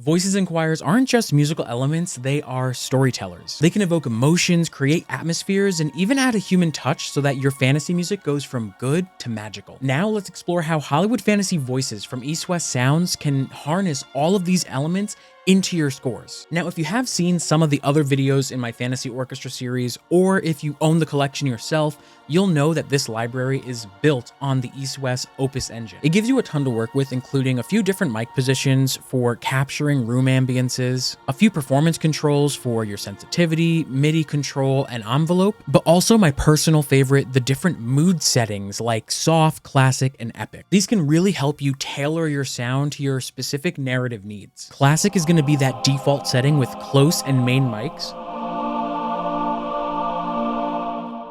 Voices and choirs aren't just musical elements, they are storytellers. They can evoke emotions, create atmospheres, and even add a human touch so that your fantasy music goes from good to magical. Now let's explore how Hollywood fantasy voices from East West Sounds can harness all of these elements into your scores. Now, if you have seen some of the other videos in my fantasy orchestra series, or if you own the collection yourself, you'll know that this library is built on the East West OPUS engine. It gives you a ton to work with, including a few different mic positions for capturing room ambiances, a few performance controls for your sensitivity, MIDI control, and envelope, but also my personal favorite, the different mood settings like soft, classic, and epic. These can really help you tailor your sound to your specific narrative needs. Classic is going to be that default setting with close and main mics.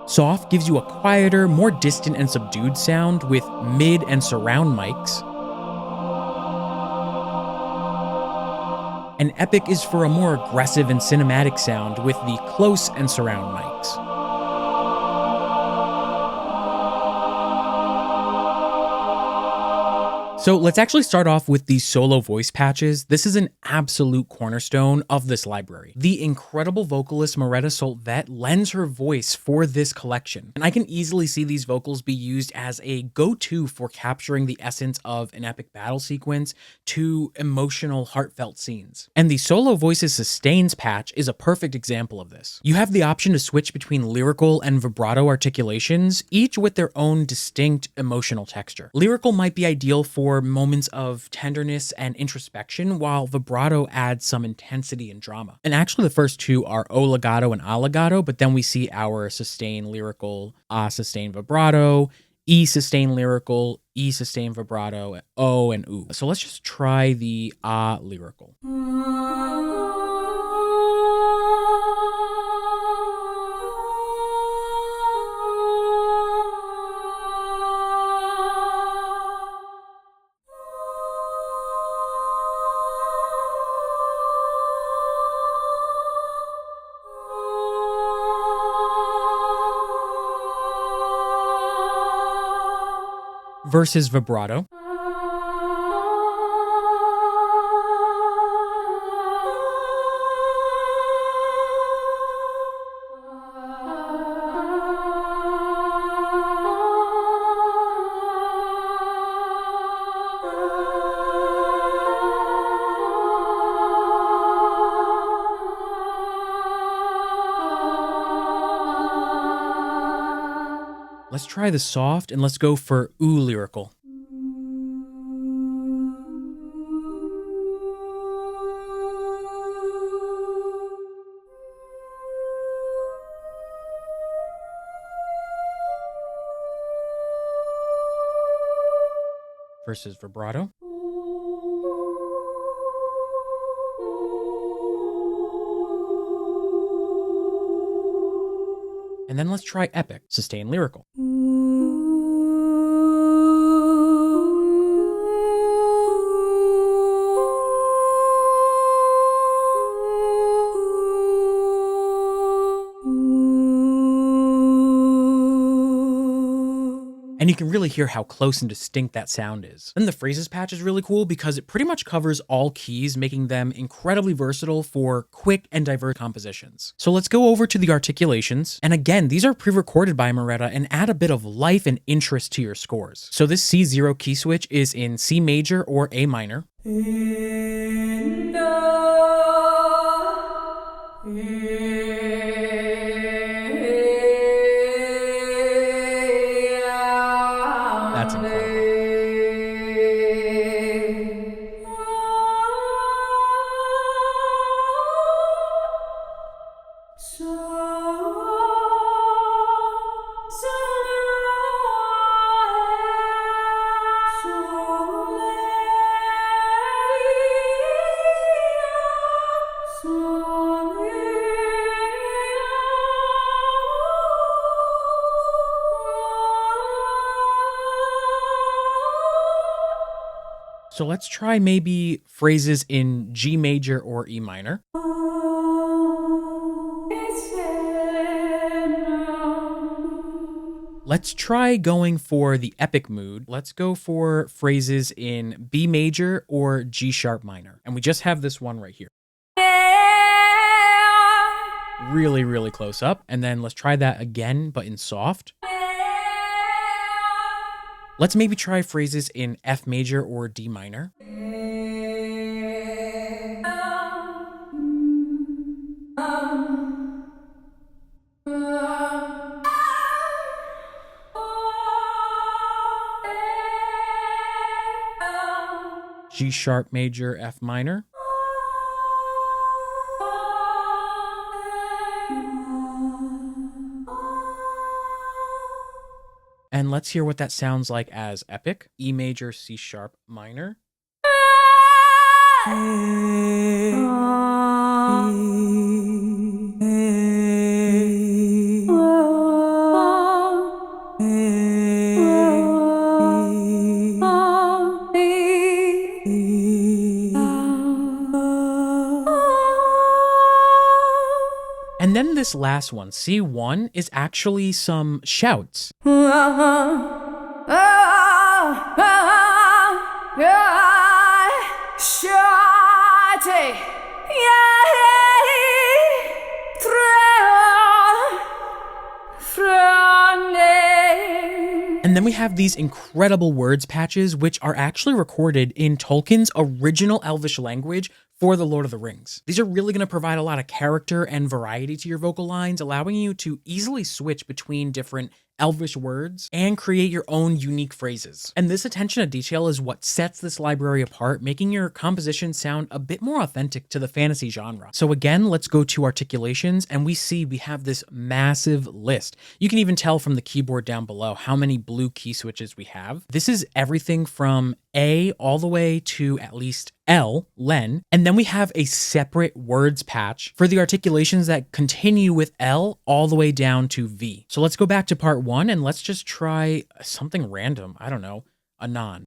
Soft gives you a quieter, more distant and subdued sound with mid and surround mics. And epic is for a more aggressive and cinematic sound with the close and surround mics. So let's actually start off with these solo voice patches. This is an absolute cornerstone of this library. The incredible vocalist Merethe Soltvedt lends her voice for this collection, and I can easily see these vocals be used as a go-to for capturing the essence of an epic battle sequence to emotional, heartfelt scenes. And the solo voices sustains patch is a perfect example of this. You have the option to switch between lyrical and vibrato articulations, each with their own distinct emotional texture. Lyrical might be ideal for moments of tenderness and introspection, while vibrato adds some intensity and drama. And actually the first two are O legato and A legato, but then we see our sustain lyrical, A sustain vibrato, E sustain lyrical, E sustain vibrato, O and U. So let's just try the A lyrical. Versus vibrato. Let's try the soft and let's go for U lyrical. Versus vibrato. And then let's try epic, sustain lyrical. And you can really hear how close and distinct that sound is. And the phrases patch is really cool because it pretty much covers all keys, making them incredibly versatile for quick and diverse compositions. So let's go over to the articulations. And again, these are pre-recorded by Merethe and add a bit of life and interest to your scores. So this C0 key switch is in C major or A minor. That's incredible. So let's try maybe phrases in G major or E minor. Let's try going for the epic mood. Let's go for phrases in B major or G sharp minor. And we just have this one right here. Really, really close up. And then let's try that again, but in soft. Let's maybe try phrases in F major or D minor. G sharp major, F minor. And let's hear what that sounds like as epic. E major, C sharp minor. And then this last one, C1, is actually some shouts. And then we have these incredible words patches, which are actually recorded in Tolkien's original Elvish language for The Lord of the Rings. These are really going to provide a lot of character and variety to your vocal lines, allowing you to easily switch between different Elvish words and create your own unique phrases. And this attention to detail is what sets this library apart, making your composition sound a bit more authentic to the fantasy genre. So again, let's go to articulations, and we see we have this massive list. You can even tell from the keyboard down below how many blue key switches we have. This is everything from A all the way to at least L, Len, and then we have a separate words patch for the articulations that continue with L all the way down to V. So let's go back to part 1 and let's just try something random. I don't know, anon.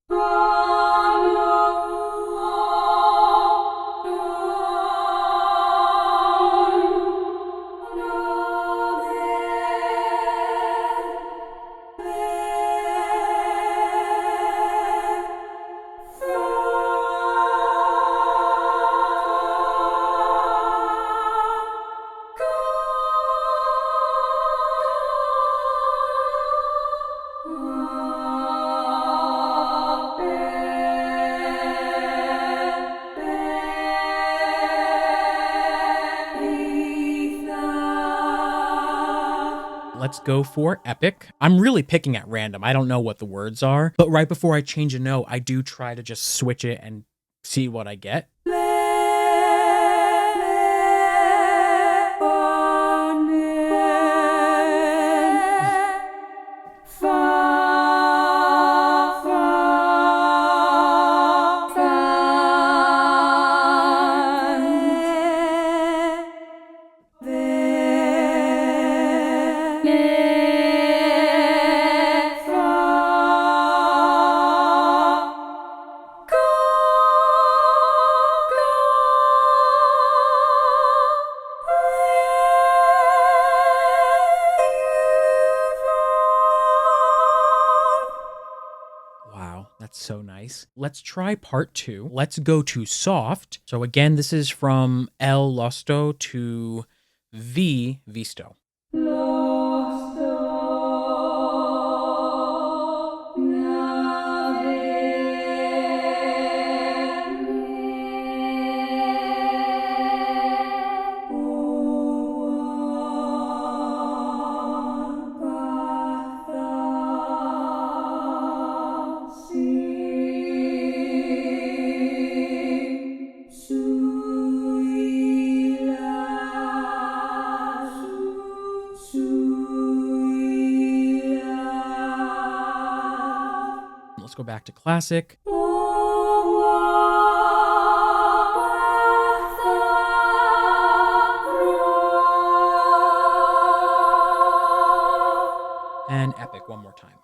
Let's go for epic. I'm really picking at random. I don't know what the words are, but right before I change a note, I do try to just switch it and see what I get. That's so nice. Let's try part 2. Let's go to soft. So again, this is from L Losto to V Visto. Let's go back to classic. And epic one more time.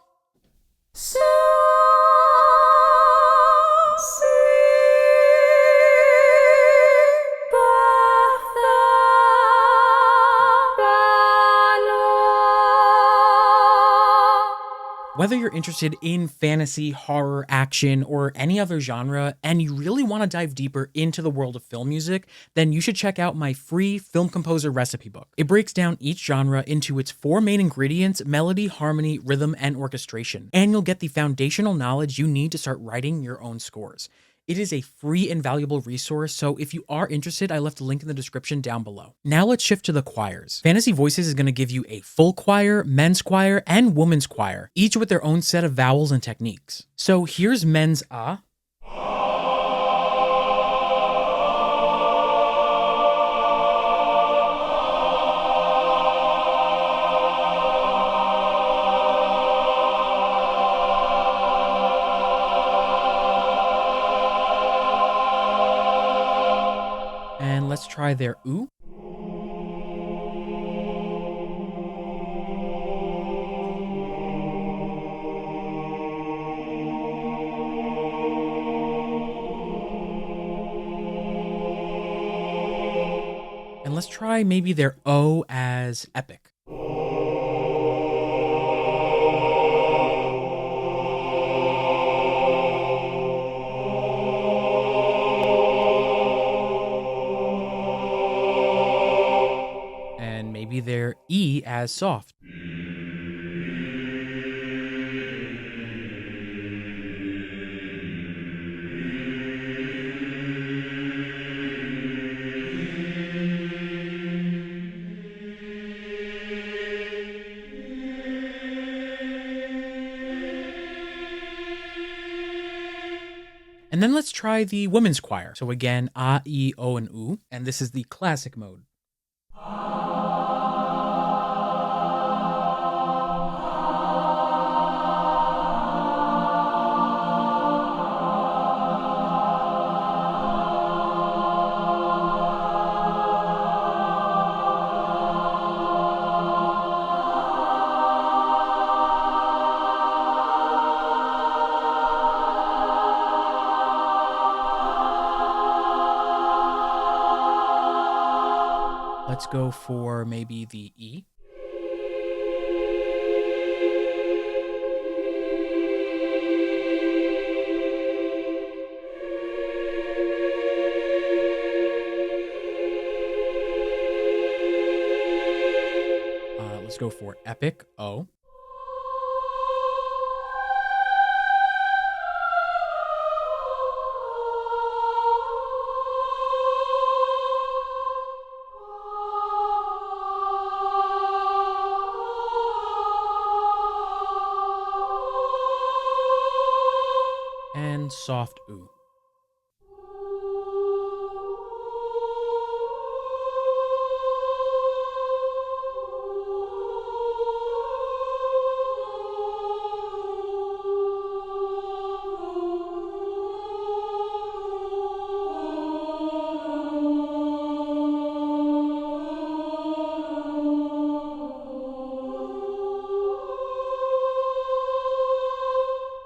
Whether you're interested in fantasy, horror, action, or any other genre, and you really want to dive deeper into the world of film music, then you should check out my free film composer recipe book. It breaks down each genre into its 4 main ingredients: melody, harmony, rhythm, and orchestration. And you'll get the foundational knowledge you need to start writing your own scores. It is a free and valuable resource, so if you are interested, I left a link in the description down below. Now let's shift to the choirs. Fantasy Voices is going to give you a full choir, men's choir, and women's choir, each with their own set of vowels and techniques. So here's men's ah. And let's try their ooh. And let's try maybe their O as epic. And maybe their E as soft. And then let's try the women's choir. So again, ah, e, o, and oo. And this is the classic mode. Let's go for maybe the E. Let's go for epic O. And soft oo.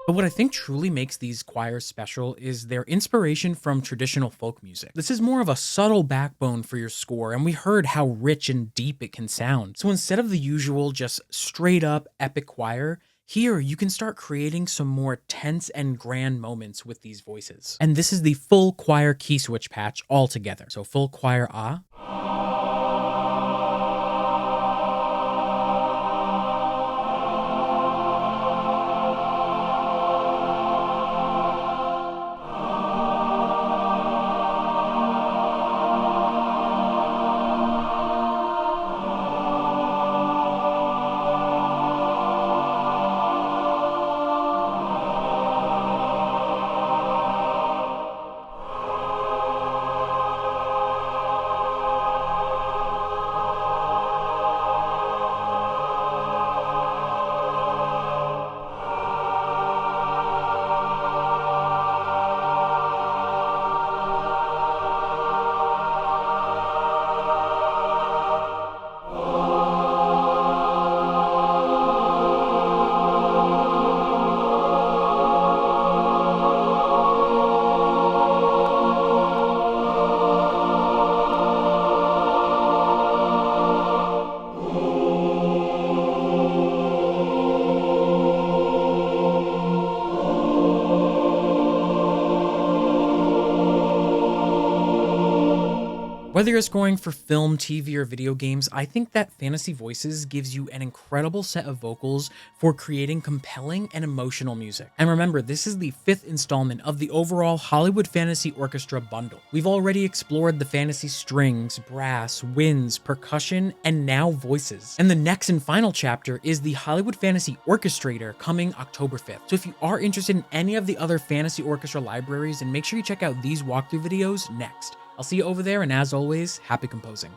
But what I think truly makes these choirs special is their inspiration from traditional folk music. This is more of a subtle backbone for your score, and we heard how rich and deep it can sound. So instead of the usual just straight up epic choir, here you can start creating some more tense and grand moments with these voices. And this is the full choir key switch patch altogether. So full choir ah. Whether you're scoring for film, TV, or video games, I think that Fantasy Voices gives you an incredible set of vocals for creating compelling and emotional music. And remember, this is the 5th installment of the overall Hollywood Fantasy Orchestra bundle. We've already explored the fantasy strings, brass, winds, percussion, and now voices. And the next and final chapter is the Hollywood Fantasy Orchestrator coming October 5th. So if you are interested in any of the other fantasy orchestra libraries, then make sure you check out these walkthrough videos next. I'll see you over there, and as always, happy composing.